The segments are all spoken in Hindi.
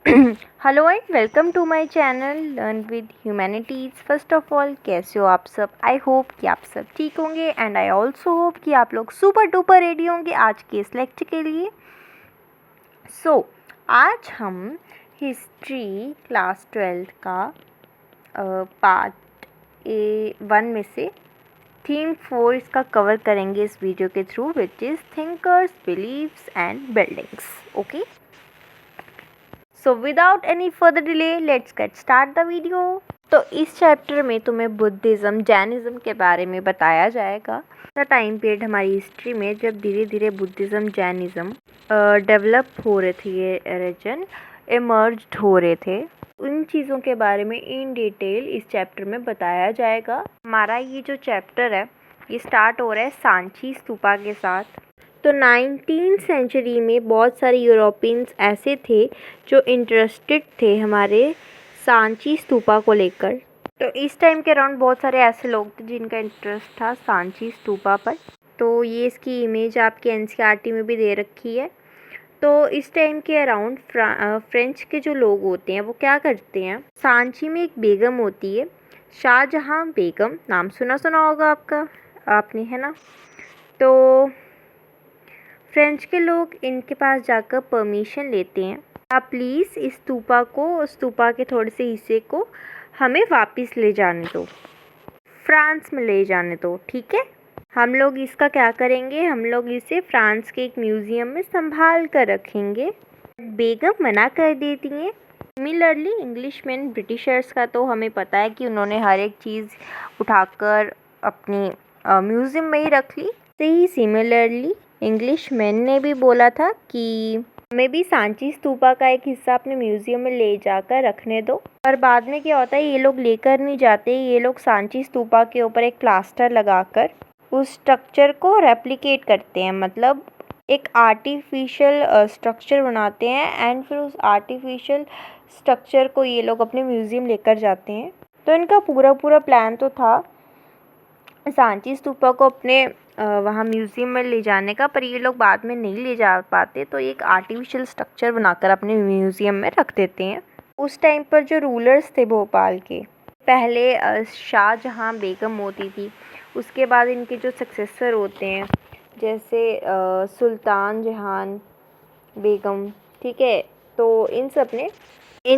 Hello and welcome to my channel learn with humanities. First of all, कैसे हो आप सब? आई होप कि आप सब ठीक होंगे एंड आई ऑल्सो होप कि आप लोग सुपर डुपर रेडी होंगे आज के इस लेक्चर के लिए। आज हम हिस्ट्री क्लास 12 का पार्ट A1 में से थीम 4 इसका कवर करेंगे इस वीडियो के थ्रू, which is thinkers, believes and buildings. Okay, so without any further delay let's get start the video. तो इस चैप्टर में तुम्हें बुद्धिज़्म, जैनिज़्म के बारे में बताया जाएगा। द टाइम पीरियड हमारी हिस्ट्री में जब धीरे धीरे बुद्धिज़्म, जैनिज़्म डेवलप हो रहे थे, ये रिलीजन इमर्ज्ड हो रहे थे, उन चीज़ों के बारे में इन डिटेल इस चैप्टर में बताया जाएगा। हमारा ये जो चैप्टर है ये स्टार्ट हो रहा है सांची स्तूपा के साथ। तो 19th सेंचुरी में बहुत सारे यूरोपियंस ऐसे थे जो इंटरेस्टेड थे हमारे सांची स्तूपा को लेकर। तो इस टाइम के अराउंड बहुत सारे ऐसे लोग थे जिनका इंटरेस्ट था सांची स्तूपा पर। तो ये इसकी इमेज आपकी एनसीईआरटी में भी दे रखी है। तो इस टाइम के अराउंड फ्रेंच के जो लोग होते हैं वो क्या करते हैं, सांची में एक बेगम होती है, शाहजहां बेगम, नाम सुना होगा आपने, है ना? तो फ्रेंच के लोग इनके पास जाकर परमिशन लेते हैं, आप प्लीज़ इस स्तूपा के थोड़े से हिस्से को हमें वापस ले जाने दो, फ्रांस में ले जाने दो, ठीक है? हम लोग इसका क्या करेंगे, हम लोग इसे फ्रांस के एक म्यूज़ियम में संभाल कर रखेंगे। बेगम मना कर देती हैं। सिमिलरली इंग्लिशमैन, ब्रिटिशर्स का तो हमें पता है कि उन्होंने हर एक चीज़ उठाकर अपनी म्यूज़ियम में ही रख ली। सही, सिमिलरली इंग्लिशमैन ने भी बोला था कि हमें भी सांची स्तूपा का एक हिस्सा अपने म्यूज़ियम में ले जाकर रखने दो। और बाद में क्या होता है, ये लोग लेकर नहीं जाते, ये लोग सांची स्तूपा के ऊपर एक प्लास्टर लगाकर उस स्ट्रक्चर को रेप्लिकेट करते हैं, मतलब एक आर्टिफिशियल स्ट्रक्चर बनाते हैं एंड फिर उस आर्टिफिशियल स्ट्रक्चर को ये लोग अपने म्यूज़ियम लेकर जाते हैं। तो इनका पूरा प्लान तो था सांची स्तूपा को अपने वहाँ म्यूज़ियम में ले जाने का, पर ये लोग बाद में नहीं ले जा पाते, तो एक आर्टिफिशियल स्ट्रक्चर बनाकर अपने म्यूज़ियम में रख देते हैं। उस टाइम पर जो रूलर्स थे भोपाल के, पहले शाहजहां बेगम होती थी, उसके बाद इनके जो सक्सेसर होते हैं जैसे सुल्तान जहान बेगम, ठीक है? तो इन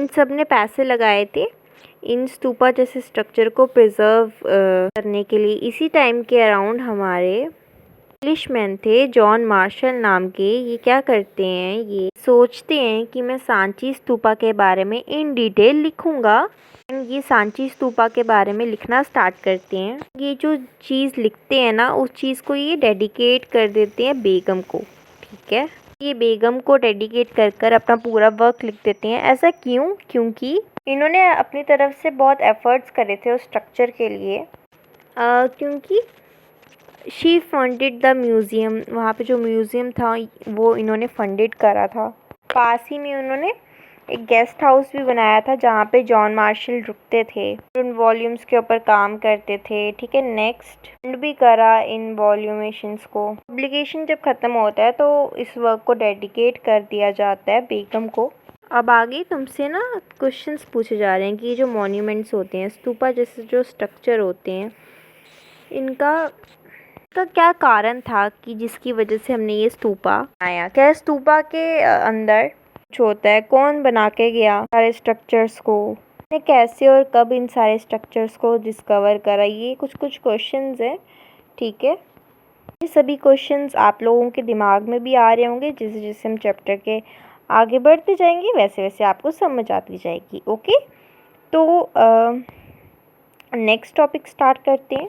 सब ने पैसे लगाए थे इन स्तूपा जैसे स्ट्रक्चर को प्रिजर्व करने के लिए। इसी टाइम के अराउंड हमारे इंग्लिशमैन थे जॉन मार्शल नाम के, ये क्या करते हैं, ये सोचते हैं कि मैं सांची स्तूपा के बारे में इन डिटेल लिखूंगा। ये सांची स्तूपा के बारे में लिखना स्टार्ट करते हैं। ये जो चीज़ लिखते हैं ना, उस चीज़ को ये डेडिकेट कर देते हैं बेगम को, ठीक है? ये बेगम को डेडिकेट कर अपना पूरा वर्क लिख देते हैं। ऐसा क्यों? क्योंकि इन्होंने अपनी तरफ से बहुत एफर्ट्स करे थे उस स्ट्रक्चर के लिए, क्योंकि शी फंडेड द म्यूज़ियम, वहाँ पे जो म्यूज़ियम था वो इन्होंने फंडेड करा था। पास ही में उन्होंने एक गेस्ट हाउस भी बनाया था जहाँ पे जॉन मार्शल रुकते थे, उन वॉल्यूम्स के ऊपर काम करते थे, ठीक है? नेक्स्ट फंड भी करा इन वॉल्यूमेशंस को। पब्लिकेशन जब ख़त्म होता है तो इस वर्क को डेडिकेट कर दिया जाता है बेगम को। अब आगे तुमसे ना क्वेश्चंस पूछे जा रहे हैं कि ये जो मॉन्यूमेंट्स होते हैं, स्तूपा जैसे जो स्ट्रक्चर होते हैं, इनका क्या कारण था कि जिसकी वजह से हमने ये स्तूपा बनाया? क्या स्तूपा के अंदर कुछ होता है? कौन बना के गया सारे स्ट्रक्चर्स को? ने कैसे और कब इन सारे स्ट्रक्चर्स को डिस्कवर करा? ये कुछ क्वेश्चंस हैं, ठीक है? ये सभी क्वेश्चंस आप लोगों के दिमाग में भी आ रहे होंगे। जैसे जैसे हम चैप्टर के आगे बढ़ते जाएंगे वैसे वैसे आपको समझ आती जाएगी। ओके, तो नेक्स्ट टॉपिक स्टार्ट करते हैं,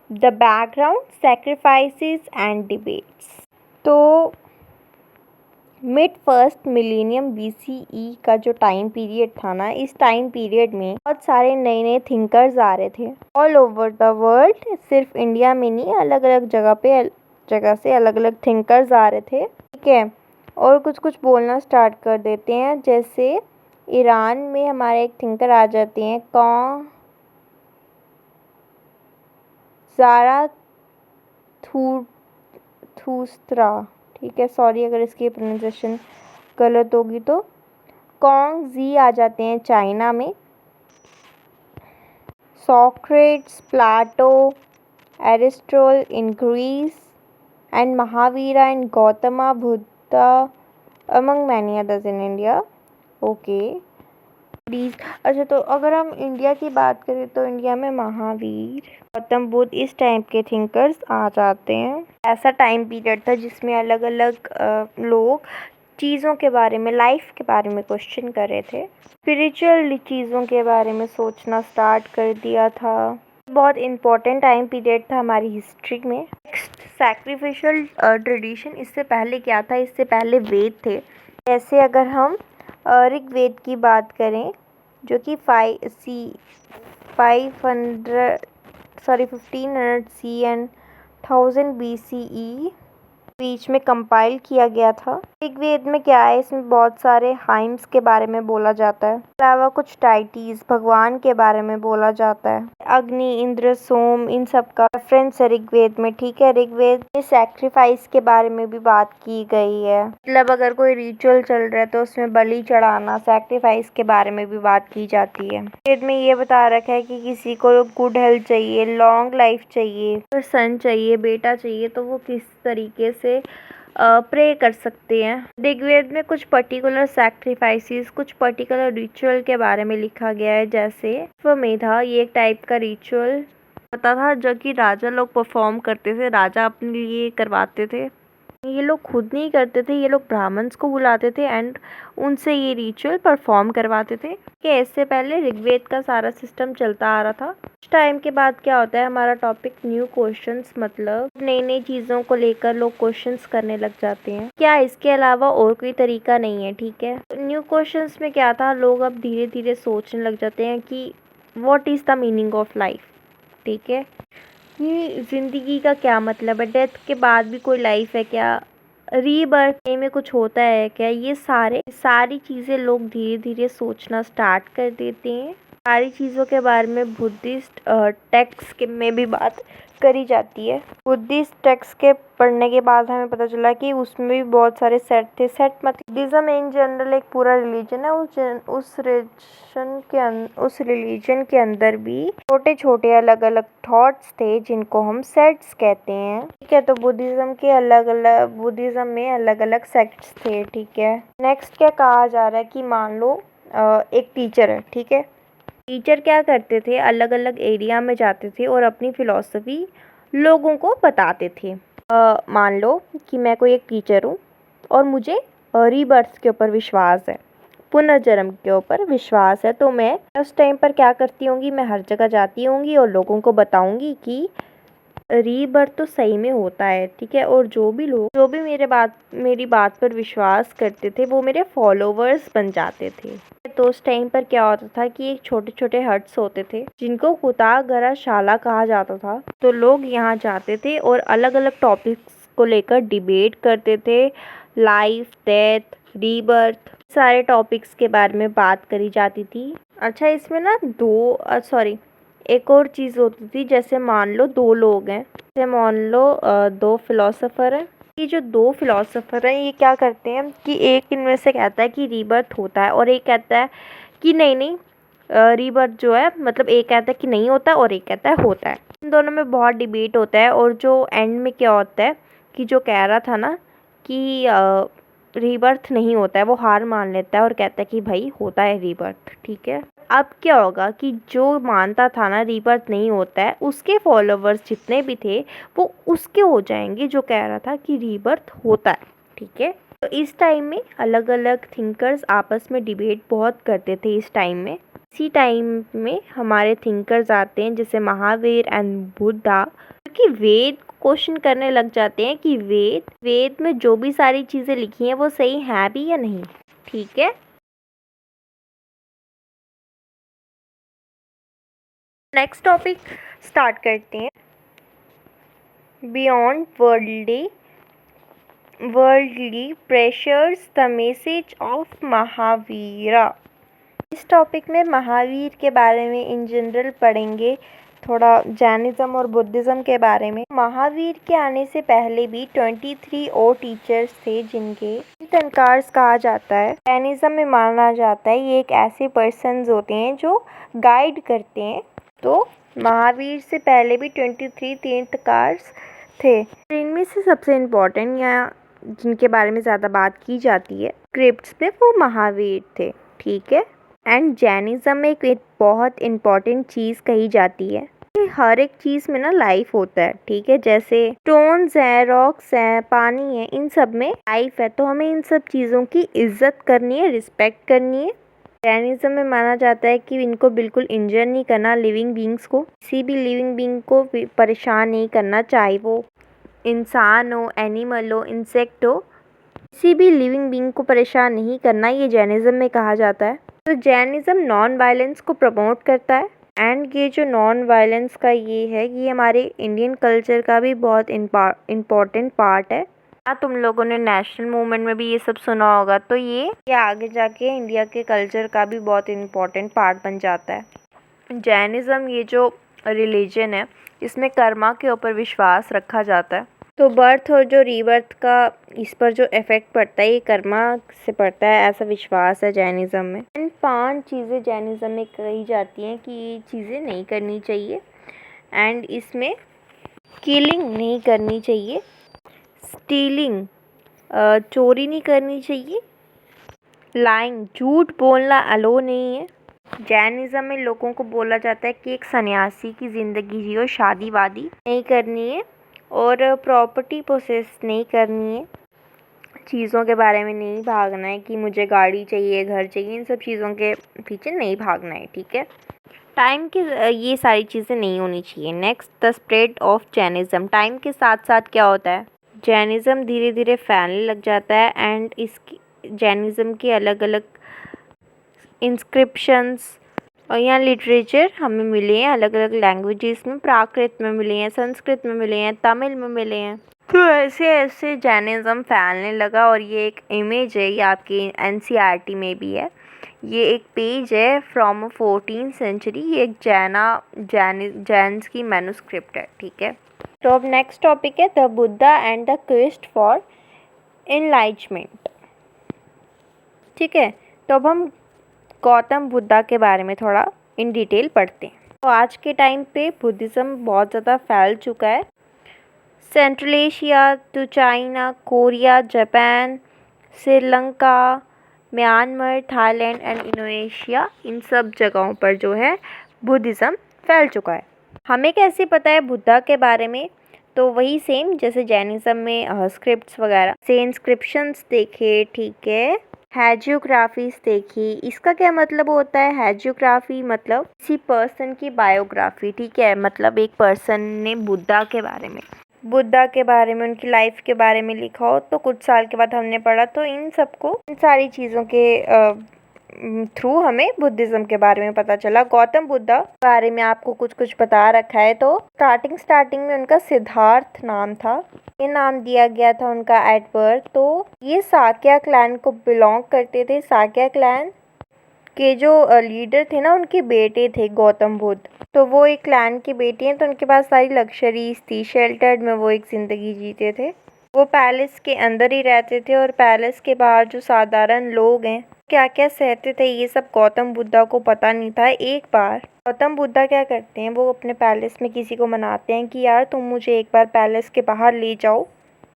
the background, sacrifices and debates. तो मिड फर्स्ट मिलेनियम BCE का जो टाइम पीरियड था ना, इस टाइम पीरियड में बहुत सारे नए नए थिंकर्स आ रहे थे ऑल ओवर द वर्ल्ड। सिर्फ इंडिया में नहीं, अलग अलग जगह से अलग अलग थिंकर्स आ रहे थे, ठीक है? और कुछ बोलना स्टार्ट कर देते हैं। जैसे ईरान में हमारे एक थिंकर आ जाते हैं, ज़ाराथुस्त्रा, ठीक है? सॉरी अगर इसकी प्रोनाउंसिएशन गलत होगी तो। कॉन्ग जी आ जाते हैं चाइना में। Socrates, Plato, Aristotle in Greece and Mahavira and Gautama Buddha among many others in India. Okay please. अच्छा, तो अगर हम इंडिया की बात करें तो इंडिया में महावीर, गौतम बुद्ध इस टाइप के थिंकर्स आ जाते हैं। ऐसा टाइम पीरियड था जिसमें अलग अलग लोग चीज़ों के बारे में, लाइफ के बारे में क्वेश्चन कर रहे थे, स्पिरिचुअल चीज़ों के बारे में सोचना स्टार्ट कर दिया था। बहुत इम्पोर्टेंट टाइम पीरियड था हमारी हिस्ट्री में। Next, sacrificial tradition. इससे पहले क्या था? इससे पहले वेद थे। जैसे अगर हम ऋग्वेद की बात करें जो कि 1500 सी एंड 1000 BCE बीच में कंपाइल किया गया था। ऋग्वेद में क्या है, इसमें बहुत सारे हाइम्स के बारे में बोला जाता है। अलावा कुछ डाइटीज, भगवान के बारे में बोला जाता है। अग्नि, इंद्र, सोम, इन सब का रेफरेंस है ऋग्वेद में। ठीक है, ऋग्वेद में सैक्रिफाइस के बारे में भी बात की गई है। मतलब अगर कोई रिचुअल चल रहा है तो उसमें बलि चढ़ाना, सैक्रिफाइस के बारे में भी बात की जाती है। ऋग्वेद में ये बता रखा है कि किसी को गुड हेल्थ चाहिए, लॉन्ग लाइफ चाहिए, सन चाहिए, बेटा चाहिए, तो वो किस तरीके से प्रे कर सकते हैं। ऋग्वेद में कुछ पर्टिकुलर सैक्रिफाइसेस, कुछ पर्टिकुलर रिचुअल के बारे में लिखा गया है। जैसे अश्वमेधा, ये एक टाइप का रिचुअल होता था जो कि राजा लोग परफॉर्म करते थे, राजा अपने लिए करवाते थे। ये लोग खुद नहीं करते थे, ये लोग ब्राह्मण्स को बुलाते थे एंड उनसे ये रिचुअल परफॉर्म करवाते थे। कि इससे पहले ऋग्वेद का सारा सिस्टम चलता आ रहा था। कुछ टाइम के बाद क्या होता है, हमारा टॉपिक न्यू क्वेश्चंस, मतलब नई नई चीज़ों को लेकर लोग क्वेश्चंस करने लग जाते हैं। क्या इसके अलावा और कोई तरीका नहीं है? ठीक है, न्यू क्वेश्चंस में क्या था, लोग अब धीरे धीरे सोचने लग जाते हैं कि what is the meaning of life. ठीक है, ये ज़िंदगी का क्या मतलब है, डेथ के बाद भी कोई लाइफ है क्या, रीबर्थ में कुछ होता है क्या, ये सारी चीज़ें लोग धीरे धीरे सोचना स्टार्ट कर देते हैं। सारी चीज़ों के बारे में बुद्धिस्ट टेक्स्ट में भी बात करी जाती है। बुद्धिस्ट टेक्स्ट के पढ़ने के बाद हमें पता चला कि उसमें भी बहुत सारे सेट थे। सेट मतलब बुद्धिज्म इन जनरल एक पूरा रिलीजन है। उस रिलीजन के अंदर भी छोटे छोटे अलग अलग थॉट्स थे जिनको हम सेट्स कहते हैं। ठीक है, तो बुद्धिज्म में अलग अलग सेक्ट्स थे। ठीक है, नेक्स्ट क्या कहा जा रहा है कि मान लो एक टीचर है। ठीक है, टीचर क्या करते थे, अलग अलग एरिया में जाते थे और अपनी फिलॉसफी लोगों को बताते थे। मान लो कि मैं कोई एक टीचर हूँ और मुझे रीबर्थ के ऊपर विश्वास है, पुनर्जन्म के ऊपर विश्वास है, तो मैं उस टाइम पर क्या करती होंगी, मैं हर जगह जाती होंगी और लोगों को बताऊंगी कि रीबर्थ तो सही में होता है। ठीक है, और जो भी मेरी बात पर विश्वास करते थे वो मेरे फॉलोवर्स बन जाते थे। तो उस टाइम पर क्या होता था कि एक छोटे छोटे हट्स होते थे जिनको कुतागरा शाला कहा जाता था। तो लोग यहाँ जाते थे और अलग अलग टॉपिक्स को लेकर डिबेट करते थे। लाइफ, डेथ, रीबर्थ, सारे टॉपिक्स के बारे में बात करी जाती थी। अच्छा, इसमें ना एक और चीज़ होती थी। जैसे मान लो दो लोग हैं, जैसे मान लो दो फिलोसोफर हैं। ये जो दो फिलोसोफर हैं ये क्या करते हैं कि एक इनमें से कहता है कि रीबर्थ होता है और एक कहता है कि नहीं, रीबर्थ जो है, मतलब एक कहता है कि नहीं होता और एक कहता है होता है। इन दोनों में बहुत डिबेट होता है और जो एंड में क्या होता है कि जो कह रहा था ना कि रीबर्थ नहीं होता है, वो हार मान लेता है और कहता है कि भाई होता है रीबर्थ। ठीक है, अब क्या होगा कि जो मानता था ना रीबर्थ नहीं होता है, उसके फॉलोवर्स जितने भी थे वो उसके हो जाएंगे जो कह रहा था कि रीबर्थ होता है। ठीक है, तो इस टाइम में अलग अलग थिंकर्स आपस में डिबेट बहुत करते थे इस टाइम में। इसी टाइम में हमारे थिंकर्स आते हैं जैसे महावीर एंड बुद्धा, क्योंकि वेद क्वेश्चन करने लग जाते हैं कि वेद में जो भी सारी चीज़ें लिखी हैं वो सही है भी या नहीं। ठीक है, नेक्स्ट टॉपिक स्टार्ट करते हैं। Beyond worldly pressures, the message of Mahavira. इस टॉपिक में महावीर के बारे में इन जनरल पढ़ेंगे थोड़ा जैनिज़्म और बुद्धिज़्म के बारे में। महावीर के आने से पहले भी 23 और टीचर्स थे जिनके तीर्थंकर्स कहा जाता है। जैनिज़्म में माना जाता है ये एक ऐसे पर्सन्स होते हैं जो गाइड करते हैं। तो महावीर से पहले भी 23 तीर्थंकर्स थे। इनमें से सबसे इम्पोर्टेंट या जिनके बारे में ज़्यादा बात की जाती है स्क्रिप्ट्स पे, वो महावीर थे, ठीक है। एंड जैनिज़्म में एक बहुत इम्पॉर्टेंट चीज़ कही जाती है कि हर एक चीज़ में ना लाइफ होता है, ठीक है। जैसे स्टोन्स हैं, रॉक्स हैं, पानी है, इन सब में लाइफ है, तो हमें इन सब चीज़ों की इज्जत करनी है, रिस्पेक्ट करनी है। जैनिज़्म में माना जाता है कि इनको बिल्कुल इंजर नहीं करना, लिविंग बींग्स को, किसी भी लिविंग बींग को परेशान नहीं करना, चाहे वो इंसान हो, एनिमल हो, इंसेक्ट हो, किसी भी लिविंग बींग को परेशान नहीं करना, ये जैनिज़्म में कहा जाता है। तो जैनिज़्म नॉन वायलेंस को प्रमोट करता है। एंड ये जो नॉन वायलेंस का ये है, ये हमारे इंडियन कल्चर का भी बहुत इम्पॉर्टेंट पार्ट है। तुम लोगों ने नेशनल मूवमेंट में भी ये सब सुना होगा, तो ये आगे जाके इंडिया के कल्चर का भी बहुत इम्पॉर्टेंट पार्ट बन जाता है। जैनिज़्म ये जो रिलीजन है, इसमें कर्मा के ऊपर विश्वास रखा जाता है। तो बर्थ और जो रीबर्थ का इस पर जो इफ़ेक्ट पड़ता है, ये कर्मा से पड़ता है, ऐसा विश्वास है जैनिज़्म में। एंड 5 चीज़ें जैनिज़्म में कही जाती हैं कि ये चीज़ें नहीं करनी चाहिए। एंड इसमें किलिंग नहीं करनी चाहिए, स्टीलिंग चोरी नहीं करनी चाहिए, लाइंग झूठ बोलना अलो नहीं है। जैनिज़्म में लोगों को बोला जाता है कि एक सन्यासी की ज़िंदगी जियो, शादी वादी नहीं करनी है और प्रॉपर्टी पोसेस नहीं करनी है, चीज़ों के बारे में नहीं भागना है कि मुझे गाड़ी चाहिए, घर चाहिए, इन सब चीज़ों के पीछे नहीं भागना है, ठीक है। टाइम की ये सारी चीज़ें नहीं होनी चाहिए। Next, the spread of Jainism. Time के साथ साथ क्या होता है, जैनिज़्म धीरे धीरे फैलने लग जाता है। एंड इसकी जैनिज़्म की अलग अलग इंस्क्रिप्शंस और यहाँ लिटरेचर हमें मिले हैं अलग अलग लैंग्वेजेस में। प्राकृत में मिले हैं, संस्कृत में मिले हैं, तमिल में मिले हैं। तो ऐसे ऐसे जैनिज़्म फैलने लगा। और ये एक इमेज है, ये आपकी एनसीईआरटी में भी है। ये एक पेज है फ्रॉम 14th सेंचुरी। ये एक जैन्स की मैन्युस्क्रिप्ट है, ठीक है। तो अब नेक्स्ट टॉपिक है the Buddha and the quest for enlightenment, ठीक है। तो अब हम गौतम बुद्धा के बारे में थोड़ा इन डिटेल पढ़ते हैं। तो आज के टाइम पे बुद्धिज़्म बहुत ज़्यादा फैल चुका है। Central Asia to China, Korea, Japan, Sri Lanka, Myanmar, Thailand and Indonesia, इन सब जगहों पर जो है बुद्धिज़्म फैल चुका है। हमें कैसे पता है बुद्धा के बारे में? तो वही सेम जैसे जैनिज़्म में स्क्रिप्ट्स वगैरह से इंस्क्रिप्शंस देखे, ठीक है। हैजियोग्राफीज देखी। इसका क्या मतलब होता है? हैजियोग्राफी मतलब किसी पर्सन की बायोग्राफी, ठीक है। मतलब एक पर्सन ने बुद्धा के बारे में उनकी लाइफ के बारे में लिखा हो, तो कुछ साल के बाद हमने पढ़ा, तो इन सारी चीज़ों के थ्रू हमें बुद्धिज़्म के बारे में पता चला। गौतम बुद्धा के बारे में आपको कुछ कुछ बता रखा है। तो स्टार्टिंग में उनका सिद्धार्थ नाम था, ये नाम दिया गया था उनका एट बर्थ। तो ये साक्या क्लैन को बिलोंग करते थे। साक्या क्लैन के जो लीडर थे ना, उनके बेटे थे गौतम बुद्ध। तो वो एक क्लैन के बेटे हैं, तो उनके पास सारी लग्जरीज थी। शेल्टर्ड में वो एक ज़िंदगी जीते थे। वो पैलेस के अंदर ही रहते थे और पैलेस के बाहर जो साधारण लोग हैं क्या क्या सहते थे, ये सब गौतम बुद्धा को पता नहीं था। एक बार गौतम बुद्धा क्या करते हैं, वो अपने पैलेस में किसी को मनाते हैं कि यार तुम मुझे एक बार पैलेस के बाहर ले जाओ,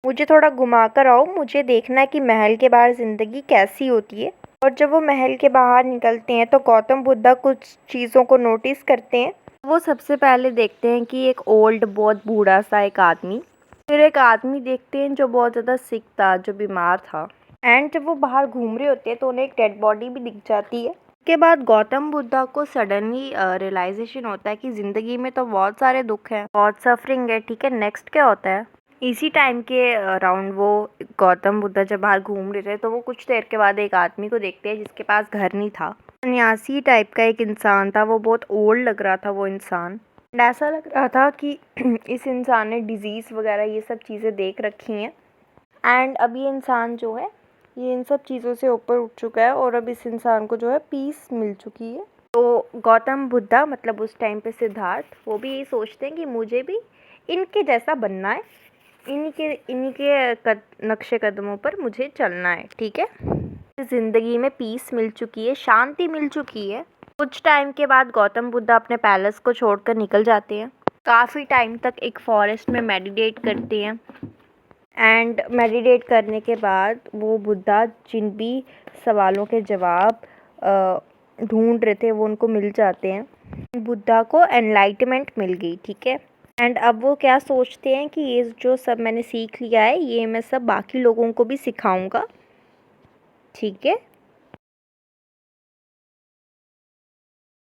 मुझे थोड़ा घुमा कर आओ, मुझे देखना है कि महल के बाहर ज़िंदगी कैसी होती है। और जब वो महल के बाहर निकलते हैं तो गौतम बुद्धा कुछ चीज़ों को नोटिस करते हैं। वो सबसे पहले देखते हैं कि एक ओल्ड, बहुत बूढ़ा सा एक आदमी, फिर एक आदमी देखते हैं जो बहुत ज़्यादा सिक था, जो बीमार था। एंड जब वो बाहर घूम रहे होते हैं तो उन्हें एक डेड बॉडी भी दिख जाती है। उसके बाद गौतम बुद्धा को सडनली रियलाइजेशन होता है कि ज़िंदगी में तो बहुत सारे दुख हैं, बहुत सफरिंग है, ठीक है। नेक्स्ट क्या होता है, इसी टाइम के अराउंड वो गौतम बुद्धा जब बाहर घूम रहे थे तो वो कुछ देर के बाद एक आदमी को देखते हैं जिसके पास घर नहीं था। सन्यासी टाइप का एक इंसान था, वो बहुत ओल्ड लग रहा था वो इंसान। ऐसा लग रहा था कि इस इंसान ने डिजीज़ वगैरह ये सब चीज़ें देख रखी हैं। एंड अब ये इंसान जो है ये इन सब चीज़ों से ऊपर उठ चुका है और अब इस इंसान को जो है पीस मिल चुकी है। तो गौतम बुद्धा मतलब उस टाइम पे सिद्धार्थ वो भी यही सोचते हैं कि मुझे भी इनके जैसा बनना है, इन्हीं के नक्शे कदमों पर मुझे चलना है। ठीक है, ज़िंदगी में पीस मिल चुकी है, शांति मिल चुकी है। कुछ टाइम के बाद गौतम बुद्धा अपने पैलेस को छोड़कर निकल जाते हैं। काफ़ी टाइम तक एक फॉरेस्ट में मेडिटेट करते हैं एंड मेडिटेट करने के बाद वो बुद्धा जिन भी सवालों के जवाब ढूंढ रहे थे वो उनको मिल जाते हैं। बुद्धा को एनलाइटमेंट मिल गई। ठीक है, एंड अब वो क्या सोचते हैं कि ये जो सब मैंने सीख लिया है ये मैं सब बाकी लोगों को भी सिखाऊंगा। ठीक है,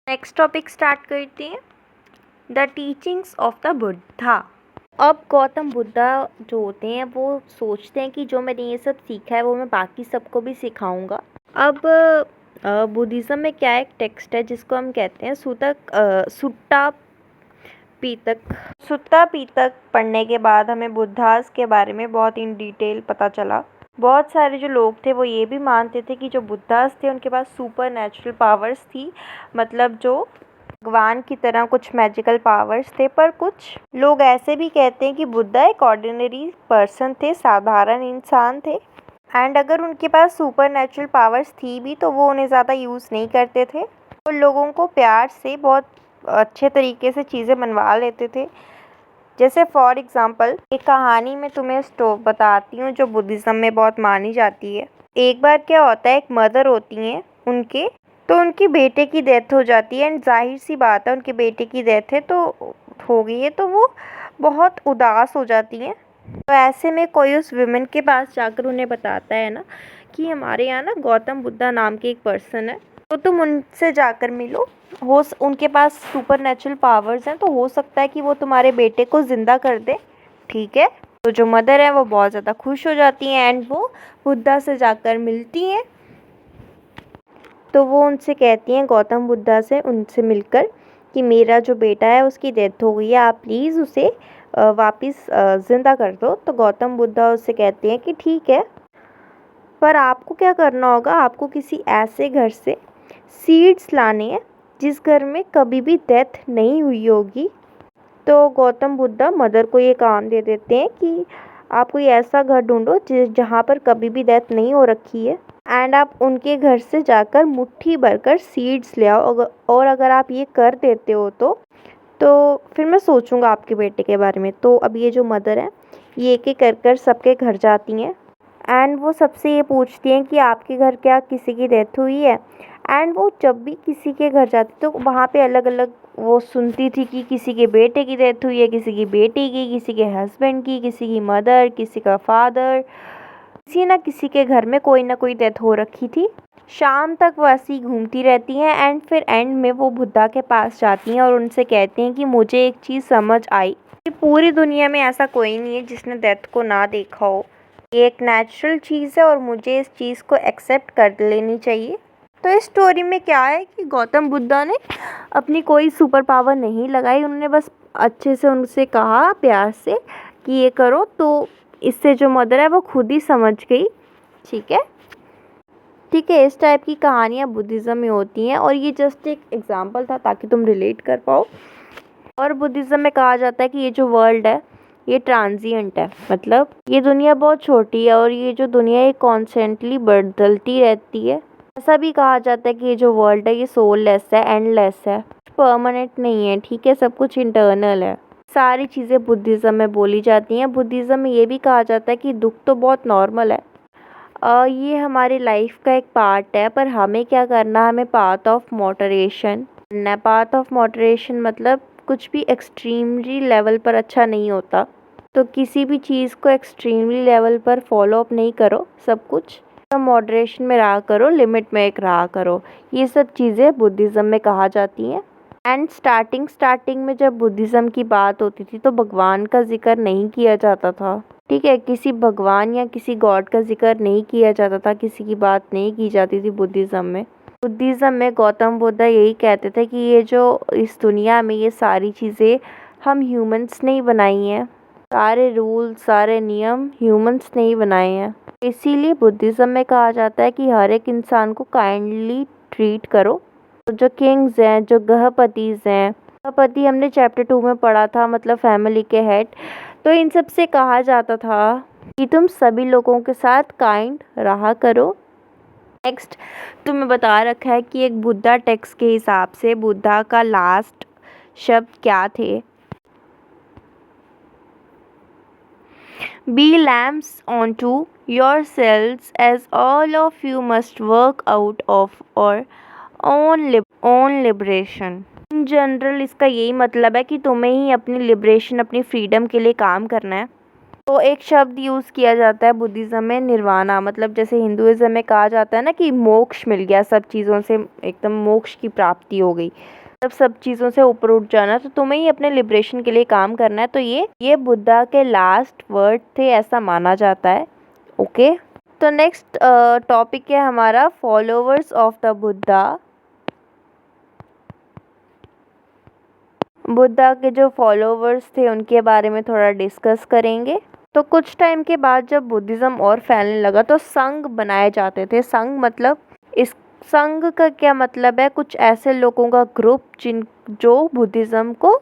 नेक्स्ट टॉपिक स्टार्ट करते हैं, the teachings of the Buddha. अब गौतम बुद्धा जो होते हैं वो सोचते हैं कि जो मैंने ये सब सीखा है वो मैं बाकी सबको भी सिखाऊंगा। अब बुद्धिज़्म में क्या एक टेक्स्ट है जिसको हम कहते हैं सुट्टा पीतक पढ़ने के बाद हमें बुद्धास के बारे में बहुत इन डिटेल पता चला। बहुत सारे जो लोग थे वो ये भी मानते थे कि जो बुद्धास थे उनके पास सुपर नेचुरल पावर्स थी, मतलब जो भगवान की तरह कुछ मैजिकल पावर्स थे। पर कुछ लोग ऐसे भी कहते हैं कि बुद्धा एक ऑर्डिनरी पर्सन थे, साधारण इंसान थे, एंड अगर उनके पास सुपर नेचुरल पावर्स थी भी तो वो उन्हें ज़्यादा यूज़ नहीं करते थे। वो लोगों को प्यार से बहुत अच्छे तरीके से चीज़ें मनवा लेते थे। जैसे फॉर एग्ज़ाम्पल एक कहानी मैं तुम्हें बताती हूँ जो बुद्धिज़्म में बहुत मानी जाती है। एक बार क्या होता है, एक मदर होती हैं उनके बेटे की डेथ हो जाती है, एंड जाहिर सी बात है उनके बेटे की डेथ है तो हो गई है तो वो बहुत उदास हो जाती हैं। तो ऐसे में कोई उस विमेन के पास जाकर उन्हें बताता है ना कि हमारे यहाँ ना गौतम बुद्धा नाम के एक पर्सन है, तो तुम उनसे जाकर मिलो, उनके पास सुपर नेचुरल पावर्स हैं तो हो सकता है कि वो तुम्हारे बेटे को ज़िंदा कर दे। ठीक है, तो जो मदर है वो बहुत ज़्यादा खुश हो जाती हैं एंड वो बुद्धा से जाकर मिलती हैं। तो वो उनसे कहती हैं, गौतम बुद्धा से उनसे मिलकर, कि मेरा जो बेटा है उसकी डेथ हो गई है, आप प्लीज़ उसे वापस ज़िंदा कर दो। तो गौतम बुद्धा उससे कहते हैं कि ठीक है, पर आपको क्या करना होगा, आपको किसी ऐसे घर से सीड्स लाने हैं जिस घर में कभी भी डेथ नहीं हुई होगी। तो गौतम बुद्धा मदर को ये काम दे देते हैं कि आप कोई ऐसा घर ढूंढो जहाँ पर कभी भी डेथ नहीं हो रखी है, एंड आप उनके घर से जाकर मुट्ठी भरकर सीड्स ले आओ। और अगर आप ये कर देते हो तो फिर मैं सोचूंगा आपके बेटे के बारे में। तो अब ये जो मदर है ये एक एक कर सबके घर जाती हैं एंड वो सबसे ये पूछती हैं कि आपके घर क्या किसी की डेथ हुई है। एंड वो जब भी किसी के घर जाती तो वहाँ पे अलग अलग वो सुनती थी कि किसी के बेटे की डेथ हुई है, किसी की बेटी की, किसी के हस्बैंड की, किसी की मदर, किसी का फादर, किसी ना किसी के घर में कोई ना कोई डेथ हो रखी थी। शाम तक वो ऐसी घूमती रहती हैं एंड फिर एंड में वो बुद्धा के पास जाती हैं और उनसे कहती हैं कि मुझे एक चीज़ समझ आई कि पूरी दुनिया में ऐसा कोई नहीं है जिसने डेथ को ना देखा हो। ये एक नेचुरल चीज़ है और मुझे इस चीज़ को एक्सेप्ट कर लेनी चाहिए। तो इस स्टोरी में क्या है कि गौतम बुद्धा ने अपनी कोई सुपर पावर नहीं लगाई, उन्होंने बस अच्छे से उनसे कहा प्यार से कि ये करो, तो इससे जो मदर है वो खुद ही समझ गई। ठीक है, ठीक है, इस टाइप की कहानियाँ बुद्धिज़्म में होती हैं और ये जस्ट एक एग्जांपल था ताकि तुम रिलेट कर पाओ। और बुद्धिज़्म में कहा जाता है कि ये जो वर्ल्ड है ये ट्रांजिएंट है, मतलब ये दुनिया बहुत छोटी है और ये जो दुनिया है कॉन्स्टेंटली बदलती रहती है। ऐसा भी कहा जाता है कि ये जो वर्ल्ड है ये सोललेस है, एंडलेस है, परमानेंट नहीं है। ठीक है, सब कुछ इंटरनल है। सारी चीज़ें बुद्धिज़्म में बोली जाती हैं। बुद्धिज़्म में ये भी कहा जाता है कि दुख तो बहुत नॉर्मल है, ये हमारी लाइफ का एक पार्ट है, पर हमें क्या करना, हमें पाथ ऑफ मॉडरेशन करना है। पाथ ऑफ मॉडरेशन मतलब कुछ भी एक्सट्रीमली लेवल पर अच्छा नहीं होता, तो किसी भी चीज़ को एक्सट्रीमली लेवल पर फॉलो अप नहीं करो, सब कुछ तो मॉडरेशन में रहा करो, लिमिट में एक रहा करो। ये सब चीज़ें बुद्धिज़्म में कहा जाती हैं। एंड स्टार्टिंग में जब बुद्धिज़्म की बात होती थी तो भगवान का जिक्र नहीं किया जाता था। ठीक है, किसी भगवान या किसी गॉड का जिक्र नहीं किया जाता था, किसी की बात नहीं की जाती थी बुद्धिज़्म में। बुद्धिज़्म में गौतम बुद्ध यही कहते थे कि ये जो इस दुनिया में ये सारी चीज़ें हम ह्यूमंस ने ही बनाई हैं, सारे रूल सारे नियम ह्यूमंस ने ही बनाए हैं। इसीलिए बुद्धिज़्म में कहा जाता है कि हर एक इंसान को काइंडली ट्रीट करो, जो किंग्स हैं, जो गृहपतिज हैं, गृहपति हमने चैप्टर 2 में पढ़ा था, मतलब फैमिली के हेड। तो इन सब से कहा जाता था कि तुम सभी लोगों के साथ काइंड रहा करो। नेक्स्ट तुम्हें बता रखा है कि एक बुद्धा टेक्स्ट के हिसाब से बुद्धा का लास्ट शब्द क्या थे। Be lambs unto yourselves, as all of you must work out of our own liberation. In general इसका यही मतलब है कि तुम्हें ही अपनी लिबरेशन, अपनी फ्रीडम के लिए काम करना है। तो एक शब्द यूज़ किया जाता है बुद्धिज़्म में, निर्वाणा, मतलब जैसे हिंदुइज़्म में कहा जाता है ना कि मोक्ष मिल गया, सब चीज़ों से एकदम मोक्ष की प्राप्ति हो गई, तब सब चीज़ों से ऊपर उठ जाना। तो तुम्हें ही अपने लिबरेशन के लिए काम करना है। तो ये बुद्धा के लास्ट वर्ड थे, ऐसा माना जाता है। ओके, तो नेक्स्ट टॉपिक है हमारा followers of the Buddha. Buddha के जो फॉलोवर्स थे उनके बारे में थोड़ा डिस्कस करेंगे। तो कुछ टाइम के बाद जब बुद्धिज़्म और फैलने लगा तो संघ बनाए जाते थे। संघ मतलब, इस संघ का क्या मतलब है, कुछ ऐसे लोगों का ग्रुप जो बुद्धिज़्म को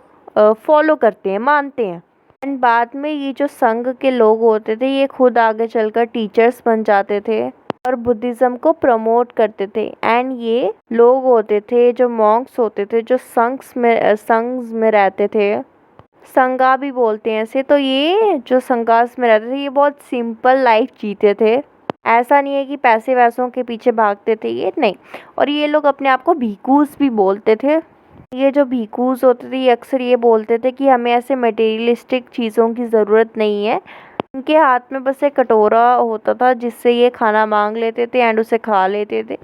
फॉलो करते हैं, मानते हैं। एंड बाद में ये जो संघ के लोग होते थे ये खुद आगे चलकर टीचर्स बन जाते थे और बुद्धिज़्म को प्रमोट करते थे। एंड ये लोग होते थे जो मॉन्क्स होते थे, जो संघ में रहते थे, संगा भी बोलते हैं इसे। तो ये जो संघास में रहते थे ये बहुत सिंपल लाइफ जीते थे। ऐसा नहीं है कि पैसे वैसों के पीछे भागते थे, ये नहीं। और ये लोग अपने आप को भिखूस भी बोलते थे। ये जो भिखूस होते थे ये अक्सर ये बोलते थे कि हमें ऐसे मटेरियलिस्टिक चीज़ों की ज़रूरत नहीं है। उनके हाथ में बस एक कटोरा होता था जिससे ये खाना मांग लेते थे एंड उसे खा लेते थे।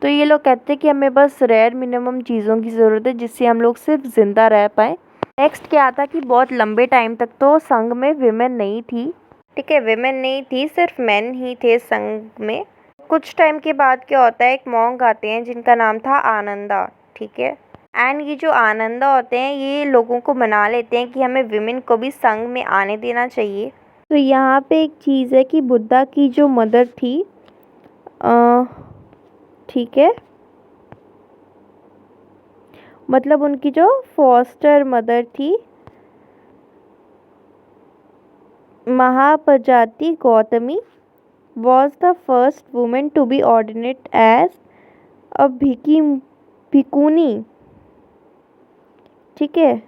तो ये लोग कहते हैं कि हमें बस रेयर मिनिमम चीज़ों की ज़रूरत है जिससे हम लोग सिर्फ ज़िंदा रह पाएँ। नेक्स्ट क्या था कि बहुत लंबे टाइम तक तो संघ में विमेन नहीं थी। ठीक है, विमेन नहीं थी, सिर्फ मेन ही थे संघ में। कुछ टाइम के बाद क्या होता है, एक मॉन्क आते हैं जिनका नाम था आनंदा। ठीक है, एंड ये जो आनंदा होते हैं ये लोगों को मना लेते हैं कि हमें विमेन को भी संघ में आने देना चाहिए। तो यहाँ पे एक चीज़ है कि बुद्धा की जो मदर थी, ठीक है, मतलब उनकी जो फॉस्टर मदर थी, महाप्रजाति Gautami was the first woman to be ordained as a भिकुनी। ठीक है,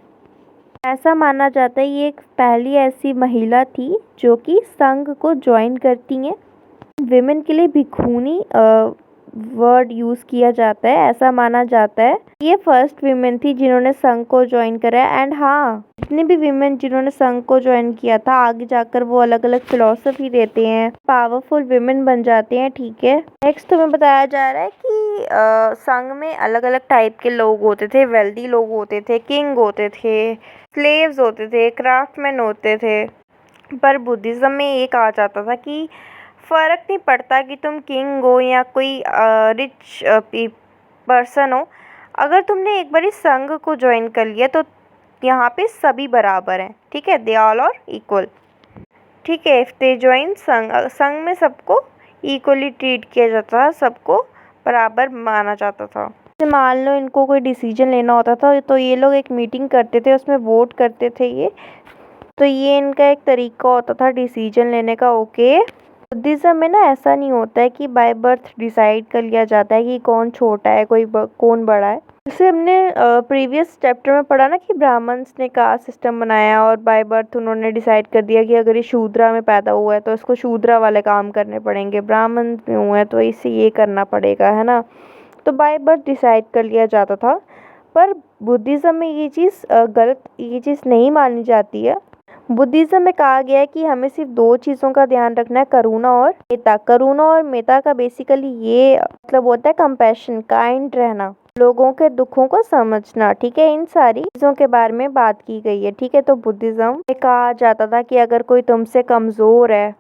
ऐसा माना जाता है ये एक पहली ऐसी महिला थी जो कि संघ को ज्वाइन करती हैं। विमेन के लिए भिखुनी वर्ड यूज़ किया जाता है, ऐसा माना जाता है। ये फर्स्ट विमेन थी जिन्होंने संघ को ज्वाइन करा। एंड हाँ, जितने भी विमेन जिन्होंने संघ को ज्वाइन किया था आगे जाकर वो अलग अलग फिलॉसफी देते हैं, पावरफुल विमेन बन जाते हैं। ठीक है, नेक्स्ट तुम्हें बताया जा रहा है कि संघ में अलग अलग टाइप के लोग होते थे। वेल्दी लोग होते थे, किंग होते थे, स्लेव्स होते थे, क्राफ्टमैन होते थे। पर बुद्धिज़्म में ये कहा जाता था कि फ़र्क नहीं पड़ता कि तुम किंग हो या कोई रिच पर्सन हो, अगर तुमने एक बार इस संघ को ज्वाइन कर लिया तो यहाँ पे सभी बराबर हैं। ठीक है, दे ऑल आर इक्वल। ठीक है, इफ़ दे ज्वाइन संघ में सबको इक्वली ट्रीट किया जाता था, सबको बराबर माना जाता था। मान लो इनको कोई डिसीजन लेना होता था तो ये लोग एक मीटिंग करते थे, उसमें वोट करते थे ये। तो ये इनका एक तरीका होता था डिसीजन लेने का। ओके, बुद्धिज़्म में ना ऐसा नहीं होता है कि बाय बर्थ डिसाइड कर लिया जाता है कि कौन छोटा है कौन बड़ा है। जैसे हमने प्रीवियस चैप्टर में पढ़ा ना कि ब्राह्मण्स ने कास्ट सिस्टम बनाया और बाय बर्थ उन्होंने डिसाइड कर दिया कि अगर ये शूद्रा में पैदा हुआ है तो इसको शूद्रा वाले काम करने पड़ेंगे, ब्राह्मण में हुआ है तो इसे ये करना पड़ेगा, है ना। तो बाय बर्थ डिसाइड कर लिया जाता था। पर बुद्धिज़्म में ये चीज़ गलत, ये चीज़ नहीं मानी जाती है। बुद्धिज़्म में कहा गया है कि हमें सिर्फ दो चीज़ों का ध्यान रखना है, करुणा और मेता। करुणा और मेता का बेसिकली ये मतलब होता है कंपैशन, काइंड रहना, लोगों के दुखों को समझना। ठीक है, इन सारी चीज़ों के बारे में बात की गई है। ठीक है, तो बुद्धिज़्म में कहा जाता था कि अगर कोई तुमसे कमज़ोर है,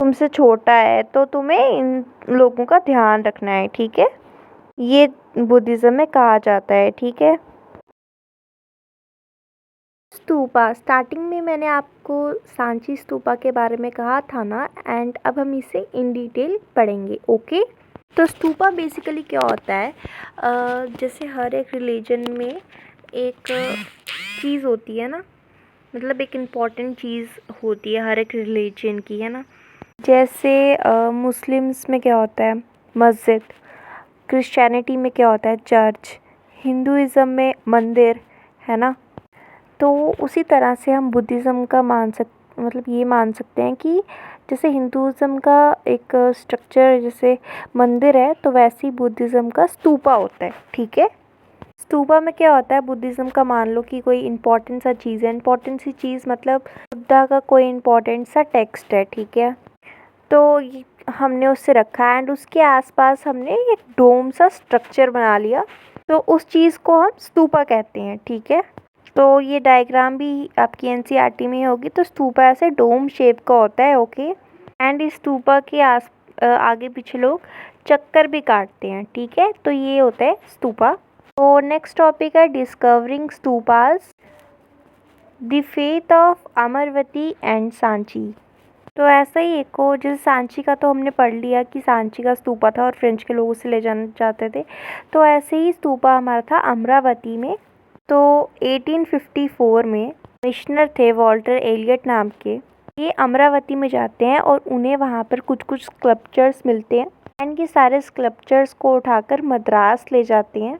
तुमसे छोटा है, तो तुम्हें इन लोगों का ध्यान रखना है। ठीक है, ये बुद्धिज़्म में कहा जाता है। ठीक है, स्तूपा, स्टार्टिंग में मैंने आपको सांची स्तूपा के बारे में कहा था ना, एंड अब हम इसे इन डिटेल पढ़ेंगे। ओके, तो स्तूपा बेसिकली क्या होता है, जैसे हर एक रिलीजन में एक चीज़ होती है ना, मतलब एक इम्पॉर्टेंट चीज़ होती है हर एक रिलीजन की, है ना। जैसे मुस्लिम्स में क्या होता है, मस्जिद। क्रिश्चियनिटी में क्या होता है, चर्च। हिंदुइज़्म में मंदिर, है ना। तो उसी तरह से हम बुद्धिज़्म का मतलब ये मान सकते हैं कि जैसे हिंदुइज़्म का एक स्ट्रक्चर जैसे मंदिर है, तो वैसे ही बुद्धिज़्म का स्तूपा होता है, ठीक है। स्तूपा में क्या होता है, बुद्धिज़्म का मान लो कि कोई इम्पोर्टेंट सा चीज़ है, इम्पोर्टेंट सी चीज़ मतलब बुद्धा का कोई इम्पोर्टेंट सा टेक्स्ट है, ठीक है। तो हमने उससे रखा एंड उसके आसपास हमने एक डोम सा स्ट्रक्चर बना लिया, तो उस चीज़ को हम स्तूपा कहते हैं, ठीक है। तो ये डायग्राम भी आपकी एनसीईआरटी में होगी। तो स्तूपा ऐसे डोम शेप का होता है, ओके। एंड इस स्तूपा के आगे पीछे लोग चक्कर भी काटते हैं, ठीक है। तो ये होता है स्तूपा। तो नेक्स्ट टॉपिक है discovering stupas, the faith of Amaravati and Sanchi. तो ऐसा ही एक को, जैसे सांची का तो हमने पढ़ लिया कि सांची का स्तूपा था और फ्रेंच के लोग उसे ले जाना चाहते थे। तो ऐसे ही स्तूपा हमारा था अमरावती में। तो 1854 में कमिश्नर थे वॉल्टर एलियट नाम के, ये अमरावती में जाते हैं और उन्हें वहाँ पर कुछ कुछ स्कल्पचर्स मिलते हैं एंड ये सारे स्कल्पचर्स को उठाकर मद्रास ले जाते हैं।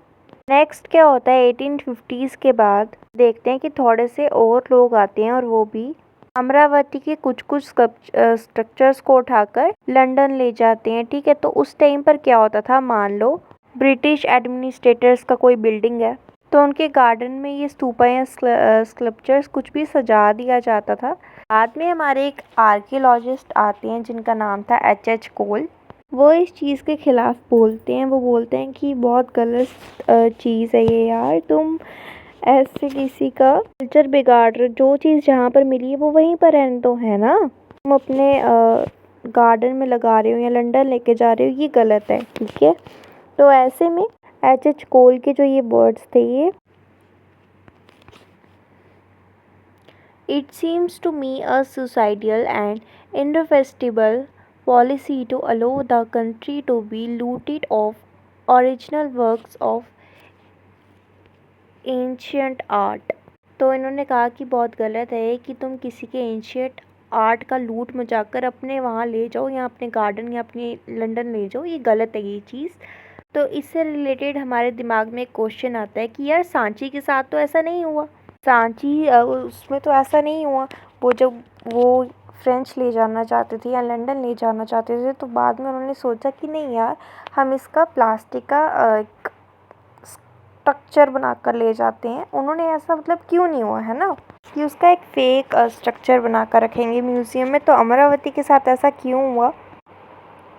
नेक्स्ट क्या होता है, 1850s के बाद देखते हैं कि थोड़े से और लोग आते हैं और वो भी अमरावती के कुछ कुछ स्ट्रक्चर्स को उठाकर लंदन ले जाते हैं, ठीक है। तो उस टाइम पर क्या होता था, मान लो ब्रिटिश एडमिनिस्ट्रेटर्स का कोई बिल्डिंग है, तो उनके गार्डन में ये स्तूपा या स्कल्पचर्स कुछ भी सजा दिया जाता था। बाद में हमारे एक आर्कियोलॉजिस्ट आते हैं जिनका नाम था H.H. कोल। वो इस चीज़ के खिलाफ बोलते हैं, वो बोलते हैं कि बहुत गलत चीज़ है ये यार, तुम ऐसे किसी का कल्चर बिगाड़ रहे हो, जो चीज़ जहाँ पर मिली है वो वहीं पर रहने दो, है ना। तुम अपने गार्डन में लगा रहे हो या लंदन लेके जा रहे हो, ये गलत है, ठीक है। तो ऐसे में H.H. कोल के जो ये वर्ड्स थे, ये It seems to me a suicidal and irreversible policy to allow the country to be looted of original works of ancient art. तो इन्होंने कहा कि बहुत गलत है कि तुम किसी के एंशियंट आर्ट का लूट मचाकर अपने वहाँ ले जाओ या अपने गार्डन या अपने लंदन ले जाओ, ये गलत है ये चीज़। तो इससे रिलेटेड हमारे दिमाग में एक क्वेश्चन आता है कि यार सांची के साथ तो ऐसा नहीं हुआ, सांची उसमें तो ऐसा नहीं हुआ। वो जब वो फ्रेंच ले जाना चाहते थे या लंदन ले जाना चाहते थे, तो बाद में उन्होंने सोचा कि नहीं यार, हम इसका प्लास्टिक का स्ट्रक्चर बनाकर ले जाते हैं। उन्होंने ऐसा मतलब क्यों नहीं हुआ, है ना, कि उसका एक फेक स्ट्रक्चर बनाकर रखेंगे म्यूज़ियम में। तो अमरावती के साथ ऐसा क्यों हुआ?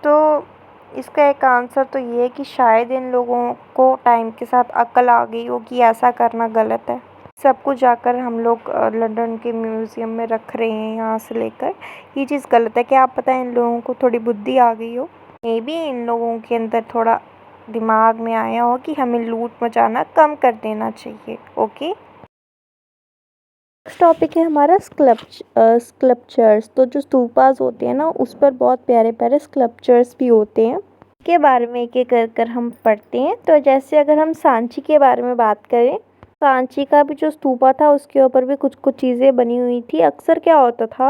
तो इसका एक आंसर तो ये है कि शायद इन लोगों को टाइम के साथ अक्ल आ गई हो कि ऐसा करना गलत है। सब कुछ जाकर हम लोग लंदन के म्यूज़ियम में रख रहे हैं यहाँ से लेकर, ये चीज़ गलत है। क्या आप पता है इन लोगों को थोड़ी बुद्धि आ गई हो, मे बी इन लोगों के अंदर थोड़ा दिमाग में आया हो कि हमें लूट मचाना कम कर देना चाहिए, ओके। नेक्स्ट टॉपिक है हमारा स्कल्पचर्स। तो जो स्तूपास होते हैं ना, उस पर बहुत प्यारे प्यारे स्कल्पचर्स भी होते हैं, के बारे में एक एक कर हम पढ़ते हैं। तो जैसे अगर हम सांची के बारे में बात करें, सांची का भी जो स्तूपा था उसके ऊपर भी कुछ कुछ चीज़ें बनी हुई थी। अक्सर क्या होता था,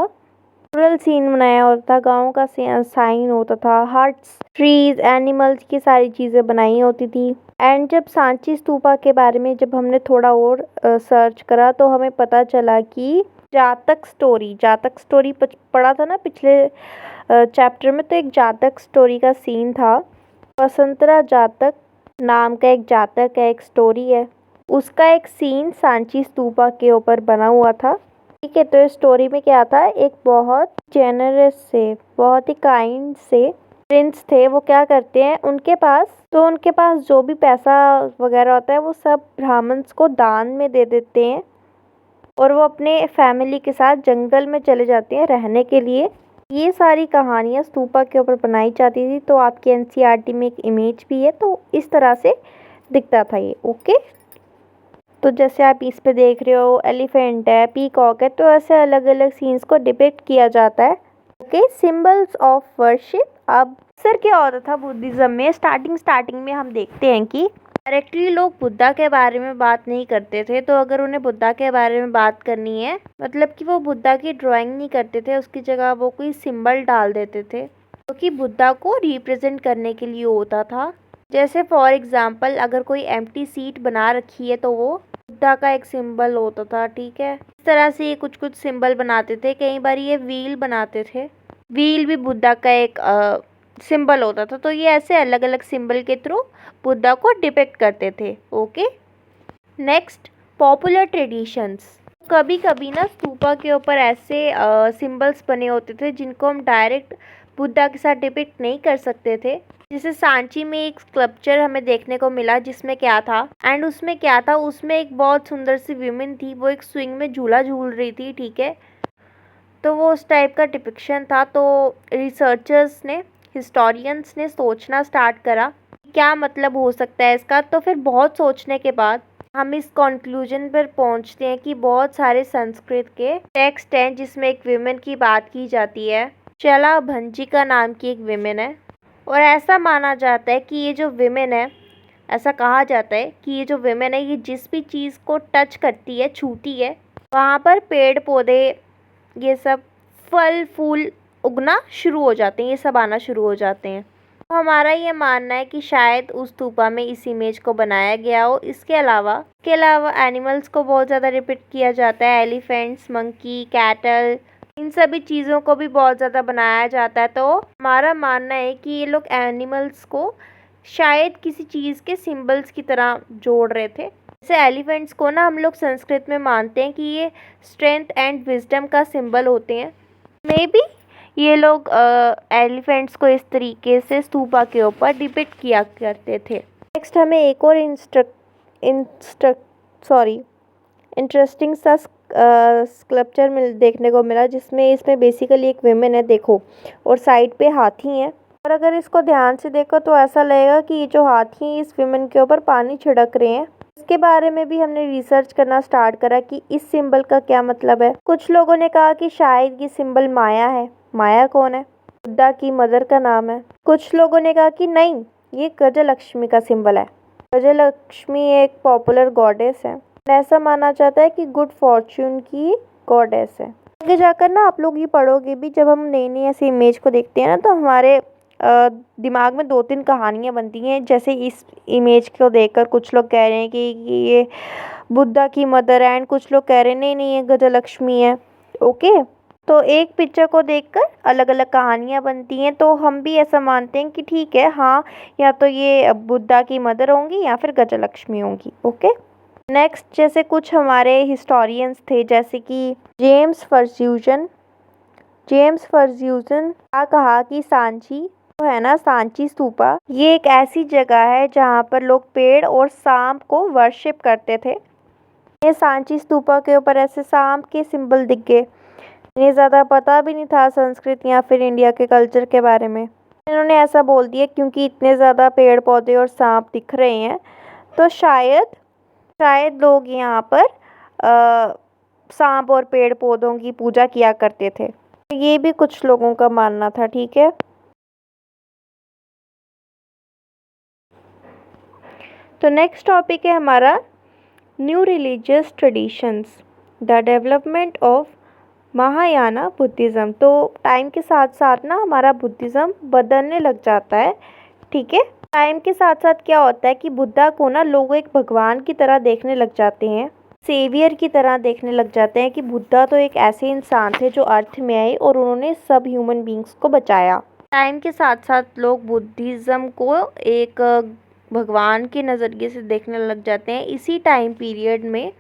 रूरल सीन बनाया होता था, गाँव का साइन होता था, हार्ट्स, ट्रीज, एनिमल्स की सारी चीज़ें बनाई होती थी। एंड जब सांची स्तूपा के बारे में जब हमने थोड़ा और सर्च करा, तो हमें पता चला कि जातक स्टोरी पढ़ा था ना पिछले चैप्टर में। तो एक जातक स्टोरी का सीन था। वसंतरा जातक नाम का एक जातक है, एक स्टोरी है, उसका एक सीन सांची स्तूपा के ऊपर बना हुआ था, ठीक है। तो इस स्टोरी में क्या था, एक बहुत जेनरस से, बहुत ही काइंड से प्रिंस थे। वो क्या करते हैं, उनके पास जो भी पैसा वगैरह होता है वो सब ब्राह्मण्स को दान में दे देते हैं और वो अपने फैमिली के साथ जंगल में चले जाते हैं रहने के लिए। ये सारी कहानियाँ स्तूपा के ऊपर बनाई जाती थी। तो आपकी एनसीईआरटी में एक इमेज भी है, तो इस तरह से दिखता था ये, ओके। तो जैसे आप इस पे देख रहे हो, एलिफेंट है, पीकॉक है, तो ऐसे अलग अलग सीन्स को डिपिक्ट किया जाता है, ओके, सिंबल्स ऑफ वर्शिप। अब सर क्या होता था बुद्धिज्म में, स्टार्टिंग में हम देखते हैं कि डायरेक्टली लोग बुद्धा के बारे में बात नहीं करते थे। तो अगर उन्हें बुद्धा के बारे में बात करनी है, मतलब कि वो बुद्धा की ड्राइंग नहीं करते थे, उसकी जगह वो कोई सिंबल डाल देते थे जो कि बुद्धा को रिप्रेजेंट करने के लिए होता था। जैसे फॉर एग्जाम्पल अगर कोई एम्प्टी सीट बना रखी है तो वो बुद्धा का एक सिंबल होता था। ठीक है, इस तरह से ये कुछ सिंबल बनाते थे। कई बार ये व्हील बनाते थे, व्हील भी बुद्धा का एक सिंबल होता था। तो ये ऐसे अलग अलग सिंबल के थ्रू बुद्धा को डिपिक्ट करते थे। Okay, next, popular traditions. कभी कभी ना स्तूपा के ऊपर ऐसे सिंबल्स बने होते थे जिनको हम डायरेक्ट बुद्धा के साथ डिपिक्ट नहीं कर सकते थे। जैसे सांची में एक स्कल्पचर हमें देखने को मिला जिसमें क्या था, उसमें एक बहुत सुंदर सी विमेन थी, वो एक स्विंग में झूला झूल रही थी। ठीक है, तो वो उस टाइप का डिपिक्शन था। तो रिसर्चर्स ने, हिस्टोरियंस ने सोचना स्टार्ट करा क्या मतलब हो सकता है इसका। तो फिर बहुत सोचने के बाद हम इस कंक्लूजन पर पहुंचते हैं कि बहुत सारे संस्कृत के टेक्स्ट हैं जिसमें एक विमेन की बात की जाती है। चला भंजिका नाम की एक विमेन है, और ऐसा माना जाता है कि ये जो विमेन है, ऐसा कहा जाता है कि ये जो विमेन है, ये जिस भी चीज़ को टच करती है, छूती है, वहाँ पर पेड़ पौधे, ये सब फल फूल उगना शुरू हो जाते हैं, ये सब आना शुरू हो जाते हैं। तो हमारा ये मानना है कि शायद उस स्तूपा में इस इमेज को बनाया गया हो। इसके अलावा एनिमल्स को बहुत ज़्यादा रिपीट किया जाता है, एलिफेंट्स, मंकी, कैटल, इन सभी चीज़ों को भी बहुत ज़्यादा बनाया जाता है। तो हमारा मानना है कि ये लोग एनिमल्स को शायद किसी चीज़ के सिंबल्स की तरह जोड़ रहे थे। जैसे एलिफेंट्स को ना हम लोग संस्कृत में मानते हैं कि ये स्ट्रेंथ एंड विजडम का सिंबल होते हैं। मे बी ये लोग एलिफेंट्स को इस तरीके से स्तूपा के ऊपर डिपिक्ट किया करते थे। नेक्स्ट हमें एक और इंटरेस्टिंग सा स्कल्पचर देखने को मिला इसमें बेसिकली एक विमेन है, देखो, और साइड पे हाथी हैं। और अगर इसको ध्यान से देखो तो ऐसा लगेगा कि ये जो हाथी हैं इस विमेन के ऊपर पानी छिड़क रहे हैं। इसके बारे में भी हमने रिसर्च करना स्टार्ट करा कि इस सिंबल का क्या मतलब है। कुछ लोगों ने कहा कि शायद ये सिंबल माया है। माया कौन है? बुद्धा की मदर का नाम है। कुछ लोगों ने कहा कि नहीं, ये गजलक्ष्मी का सिंबल है। गजलक्ष्मी एक पॉपुलर गॉडेस है, ऐसा माना जाता है कि गुड फॉर्च्यून की गॉडेस है। आगे जाकर ना आप लोग ये पढ़ोगे भी, जब हम नई नई ऐसी इमेज को देखते हैं ना तो हमारे दिमाग में 2-3 कहानियाँ बनती हैं। जैसे इस इमेज को देखकर कुछ लोग कह रहे हैं कि ये बुद्धा की मदर है, एंड कुछ लोग कह रहे हैं नहीं ये गजलक्ष्मी है। ओके, तो एक पिक्चर को देखकर अलग अलग कहानियाँ बनती हैं। तो हम भी ऐसा मानते हैं कि ठीक है, हाँ, या तो ये बुद्धा की मदर होंगी या फिर गजलक्ष्मी होंगी। ओके, नेक्स्ट, जैसे कुछ हमारे हिस्टोरियंस थे जैसे कि जेम्स फर्ज्यूजन का कहा कि सांची जो है ना, सांची स्तूपा, ये एक ऐसी जगह है जहाँ पर लोग पेड़ और सांप को वर्शिप करते थे। ये सांची स्तूपा के ऊपर ऐसे सांप के सिंबल दिख गए। इन्हें ज़्यादा पता भी नहीं था संस्कृत या फिर इंडिया के कल्चर के बारे में। इन्होंने ऐसा बोल दिया क्योंकि इतने ज़्यादा पेड़ पौधे और सांप दिख रहे हैं, तो शायद लोग यहाँ पर सांप और पेड़ पौधों की पूजा किया करते थे। ये भी कुछ लोगों का मानना था। ठीक है, तो नेक्स्ट टॉपिक है हमारा new religious traditions, the development of Mahayana Buddhism. तो टाइम के साथ साथ ना हमारा बुद्धिज़्म बदलने लग जाता है। ठीक है, टाइम के साथ साथ क्या होता है कि बुद्धा को ना लोग एक भगवान की तरह देखने लग जाते हैं, सेवियर की तरह देखने लग जाते हैं कि बुद्धा तो एक ऐसे इंसान थे जो अर्थ में आए और उन्होंने सब ह्यूमन बींग्स को बचाया। टाइम के साथ साथ लोग बुद्धिज़्म को एक भगवान के नज़रिए से देखने लग जाते हैं। इसी टाइम पीरियड में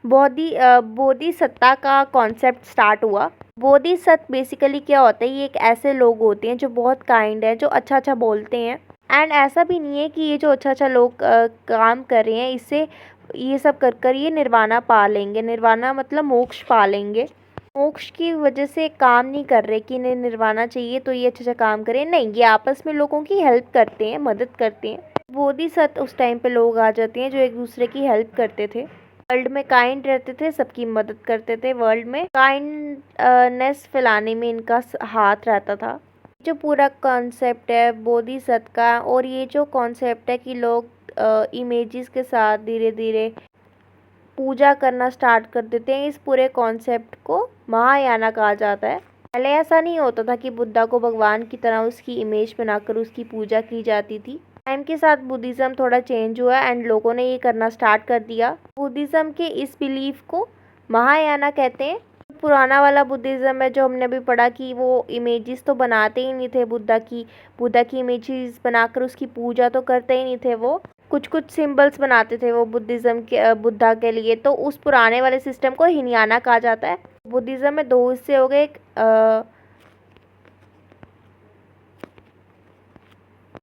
बोधिसत्ता का कॉन्सेप्ट स्टार्ट हुआ। बोधिसत्व बेसिकली क्या होता है, ये एक ऐसे लोग होते हैं जो बहुत काइंड है, जो अच्छा बोलते हैं। एंड ऐसा भी नहीं है कि ये जो अच्छा लोग काम कर रहे हैं, इससे ये सब कर ये निर्वाणा पा लेंगे। निर्वाणा मतलब मोक्ष पा लेंगे। मोक्ष की वजह से काम नहीं कर रहे कि इन्हें निर्वाणा चाहिए तो ये अच्छा काम करें। नहीं, ये आपस में लोगों की हेल्प करते हैं, मदद करते हैं। बोधिसत्व उस टाइम पे लोग आ जाते हैं जो एक दूसरे की हेल्प करते थे। वर्ल्ड में काइंड रहते थे, सबकी मदद करते थे, वर्ल्ड में काइंडनेस फैलाने में इनका हाथ रहता था। जो पूरा कॉन्सेप्ट है बोधिसत्व का, और ये जो कॉन्सेप्ट है कि लोग इमेजेस के साथ धीरे धीरे पूजा करना स्टार्ट कर देते हैं, इस पूरे कॉन्सेप्ट को महायाना कहा जाता है। पहले ऐसा नहीं होता था कि बुद्धा को भगवान की तरह उसकी इमेज बनाकर उसकी पूजा की जाती थी। टाइम के साथ बुद्धिज़्म थोड़ा चेंज हुआ एंड लोगों ने ये करना स्टार्ट कर दिया। बुद्धिज़्म के इस बिलीफ को महायाना कहते हैं। पुराना वाला बुद्धिज़्म है जो हमने अभी पढ़ा कि वो इमेजेस तो बनाते ही नहीं थे बुद्धा की इमेजेस बनाकर उसकी पूजा तो करते ही नहीं थे। वो कुछ कुछ सिंबल्स बनाते थे वो बुद्धिज़्म के बुद्धा के लिए। तो उस पुराने वाले सिस्टम को हीनयाना कहा जाता है। बुद्धिज़्म में दो हिस्से हो गए, एक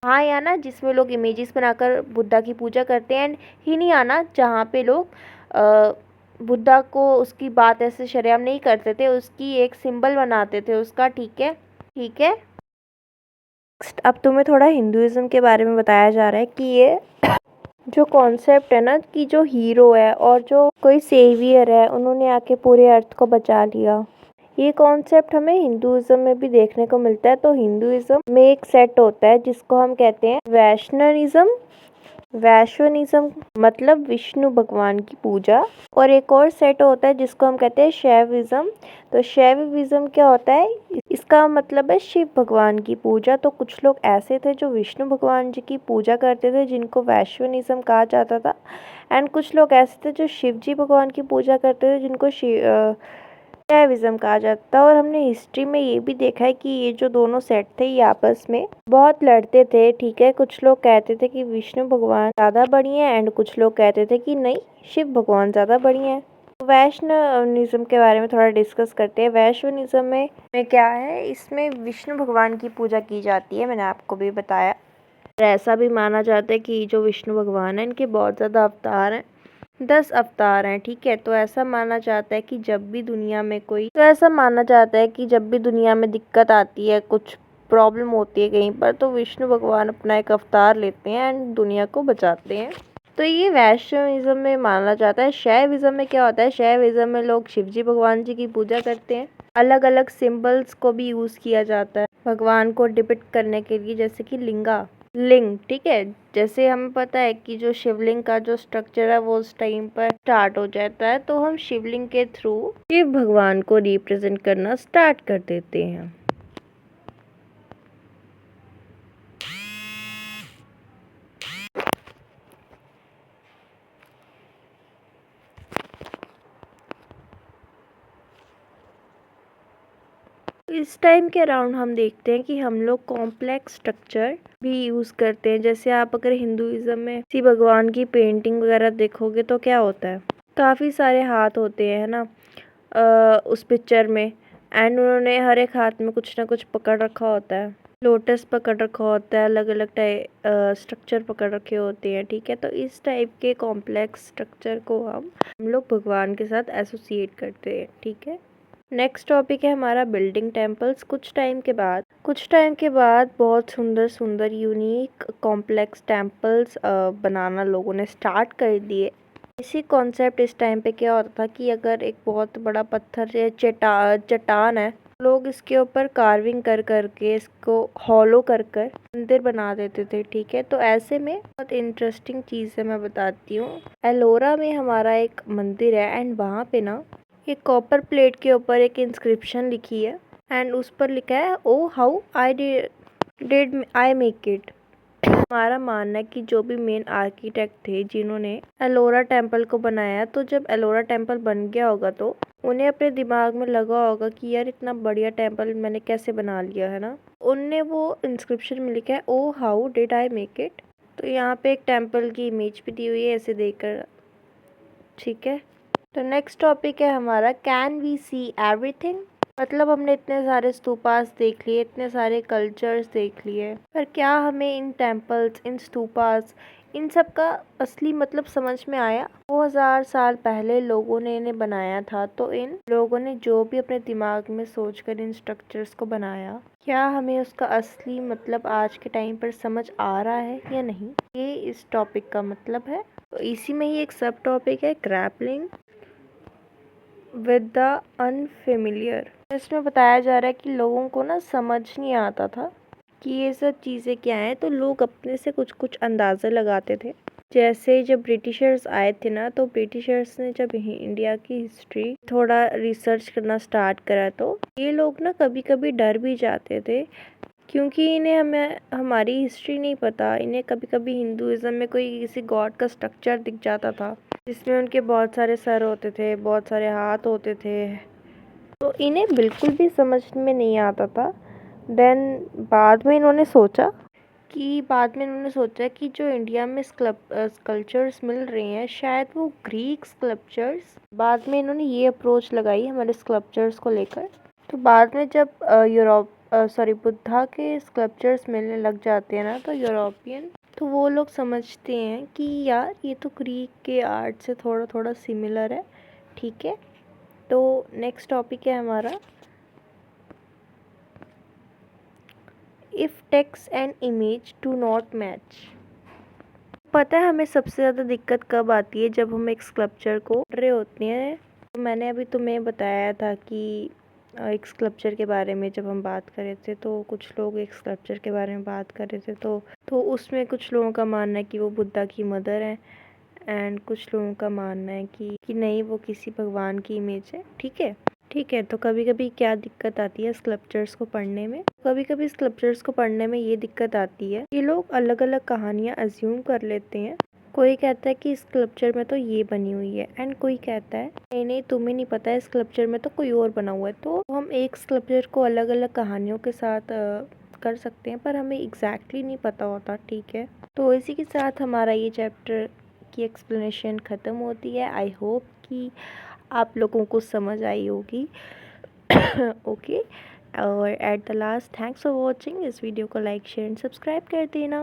महायाना जिसमें लोग इमेजेस बनाकर बुद्धा की पूजा करते हैं, एंड हीनयाना जहाँ पे लोग बुद्धा को उसकी बात ऐसे शर्म नहीं करते थे, उसकी एक सिंबल बनाते थे उसका। ठीक है, ठीक है। अब तुम्हें थोड़ा हिंदुइज्म के बारे में बताया जा रहा है कि ये जो कॉन्सेप्ट है ना कि जो हीरो है और जो कोई सेवियर है, उन्होंने आके पूरे अर्थ को बचा लिया। ये कॉन्सेप्ट हमें हिंदुइज्म में भी देखने को मिलता है। तो हिंदुइज्म में एक सेट होता है जिसको हम कहते हैं वैष्णविज्म। वैष्णविज्म मतलब विष्णु भगवान की पूजा। और एक और सेट होता है जिसको हम कहते हैं शैविज्म। तो शैविज्म क्या होता है? इसका मतलब है शिव भगवान की पूजा। तो कुछ लोग ऐसे थे जो विष्णु भगवान जी की पूजा करते थे, जिनको वैष्णविज्म कहा जाता था। एंड कुछ लोग ऐसे थे जो शिव जी भगवान की पूजा करते थे, जिनको शैविज्म कहा जाता है। और हमने हिस्ट्री में ये भी देखा है कि ये जो दोनों सेट थे ये आपस में बहुत लड़ते थे। ठीक है, कुछ लोग कहते थे कि विष्णु भगवान ज़्यादा बढ़िया है एंड कुछ लोग कहते थे कि नहीं, शिव भगवान ज़्यादा बढ़िया है। वैष्णविज्म के बारे में थोड़ा डिस्कस करते हैं। वैष्णविज्म में क्या है, इसमें विष्णु भगवान की पूजा की जाती है, मैंने आपको भी बताया। ऐसा भी माना जाता है कि जो विष्णु भगवान है इनके बहुत ज़्यादा अवतार हैं, 10 अवतार हैं। ठीक है, तो ऐसा माना जाता है कि जब भी दुनिया में दिक्कत आती है, कुछ प्रॉब्लम होती है कहीं पर, तो विष्णु भगवान अपना एक अवतार लेते हैं एंड दुनिया को बचाते हैं। तो ये वैष्णविज्म में माना जाता है। शैविज्म में क्या होता है? शैविज्म में लोग शिवजी भगवान जी की पूजा करते हैं। अलग अलग सिंबल्स को भी यूज़ किया जाता है भगवान को डिपिक्ट करने के लिए, जैसे कि लिंग। ठीक है, जैसे हमें पता है कि जो शिवलिंग का जो स्ट्रक्चर है वो उस टाइम पर स्टार्ट हो जाता है, तो हम शिवलिंग के थ्रू शिव भगवान को रिप्रेजेंट करना स्टार्ट कर देते हैं। इस टाइम के अराउंड हम देखते हैं कि हम लोग कॉम्प्लेक्स स्ट्रक्चर भी यूज़ करते हैं। जैसे आप अगर हिंदुइज्म में किसी भगवान की पेंटिंग वगैरह देखोगे तो क्या होता है, काफ़ी सारे हाथ होते हैं, है ना, उस पिक्चर में। एंड उन्होंने हर एक हाथ में कुछ ना कुछ पकड़ रखा होता है। लोटस पकड़ रखा होता है, अलग अलग टाइप स्ट्रक्चर पकड़ रखे होते हैं। ठीक है, तो इस टाइप के कॉम्प्लेक्स स्ट्रक्चर को हम लोग भगवान के साथ एसोसिएट करते हैं। ठीक है, नेक्स्ट टॉपिक है हमारा बिल्डिंग टेम्पल्स। कुछ टाइम के बाद बहुत सुंदर सुंदर यूनिक कॉम्प्लेक्स टेम्पल्स बनाना लोगों ने स्टार्ट कर दिए। इसी कॉन्सेप्ट इस टाइम पे क्या होता था कि अगर एक बहुत बड़ा पत्थर या चट्टान है, लोग इसके ऊपर कार्विंग कर करके इसको हॉलो कर कर मंदिर बना देते थे। ठीक है, तो ऐसे में बहुत इंटरेस्टिंग चीज़ है, मैं बताती हूँ। एलोरा में हमारा एक मंदिर है एंड वहाँ पे ना एक कॉपर प्लेट के ऊपर एक इंस्क्रिप्शन लिखी है एंड उस पर लिखा है, oh how I did I make it. हमारा मानना है कि जो भी मेन आर्किटेक्ट थे जिन्होंने एलोरा टेम्पल को बनाया, तो जब एलोरा टेम्पल बन गया होगा तो उन्हें अपने दिमाग में लगा होगा कि यार इतना बढ़िया टेम्पल मैंने कैसे बना लिया, है ना। उनने वो इंस्क्रिप्शन में लिखा है, oh how did I make it. तो यहाँ पे एक टेम्पल की इमेज भी दी हुई है ऐसे देखकर। ठीक है, तो नेक्स्ट टॉपिक है हमारा, कैन वी सी एवरीथिंग। मतलब हमने इतने सारे स्तूपास देख लिए, इतने सारे कल्चर्स देख लिए, पर क्या हमें इन टेम्पल्स, इन स्तूपास, इन सब का असली मतलब समझ में आया? 2000 साल पहले लोगों ने इन्हें बनाया था, तो इन लोगों ने जो भी अपने दिमाग में सोचकर इन स्ट्रक्चर्स को बनाया, क्या हमें उसका असली मतलब आज के टाइम पर समझ आ रहा है या नहीं? ये इस टॉपिक का मतलब है। इसी में ही एक सब टॉपिक है ग्रैपलिंग विद द अनफेमिलियर। इसमें बताया जा रहा है कि लोगों को ना समझ नहीं आता था कि ये सब चीज़ें क्या हैं, तो लोग अपने से कुछ कुछ अंदाज़े लगाते थे। जैसे जब ब्रिटिशर्स आए थे ना, तो ब्रिटिशर्स ने जब इंडिया की हिस्ट्री थोड़ा रिसर्च करना स्टार्ट करा, तो ये लोग ना कभी कभी डर भी जाते थे, क्योंकि इन्हें हमें हमारी हिस्ट्री नहीं पता। इन्हें कभी कभी हिंदुज़म में कोई किसी गॉड का स्ट्रक्चर दिख जाता था, जिसमें उनके बहुत सारे सर होते थे, बहुत सारे हाथ होते थे, तो इन्हें बिल्कुल भी समझ में नहीं आता था। देन बाद में इन्होंने सोचा कि जो इंडिया में स्कल्पचर्स मिल रही हैं, शायद वो ग्रीक स्कल्पचर्स। बाद में इन्होंने ये अप्रोच लगाई हमारे स्कल्पचर्स को लेकर। तो बाद में जब बुद्धा के स्कल्पचर्स मिलने लग जाते हैं ना, तो यूरोपियन, तो वो लोग समझते हैं कि यार ये तो ग्रीक के आर्ट से थोड़ा थोड़ा सिमिलर है। ठीक है, तो नेक्स्ट टॉपिक है हमारा if text and image do not match. पता है हमें सबसे ज़्यादा दिक्कत कब आती है? जब हम एक स्कल्पचर को कर रहे होते हैं। तो मैंने अभी तुम्हें बताया था कि एक स्कल्पचर के बारे में जब हम बात कर रहे थे, तो कुछ लोग एक स्कल्पचर के बारे में बात कर रहे थे, तो उसमें कुछ लोगों का मानना है कि वो बुद्धा की मदर है, एंड कुछ लोगों का मानना है कि नहीं, वो किसी भगवान की इमेज है। ठीक है, तो कभी कभी क्या दिक्कत आती है स्कल्पचर्स को पढ़ने में? कभी कभी स्कल्पचर्स को पढ़ने में ये दिक्कत आती है कि लोग अलग अलग कहानियाँ अज्यूम कर लेते हैं। कोई कहता है कि स्कल्पचर में तो ये बनी हुई है, एंड कोई कहता है नहीं नहीं, तुम्हें नहीं पता है, स्कल्पचर में तो कोई और बना हुआ है। तो हम एक स्कल्पचर को अलग अलग कहानियों के साथ कर सकते हैं, पर हमें एग्जैक्टली नहीं पता होता। ठीक है, तो इसी के साथ हमारा ये चैप्टर की एक्सप्लेनेशन ख़त्म होती है। आई होप कि आप लोगों को समझ आई होगी। ओके, और at the last, thanks for watching. इस वीडियो को लाइक शेयर एंड सब्सक्राइब कर देना।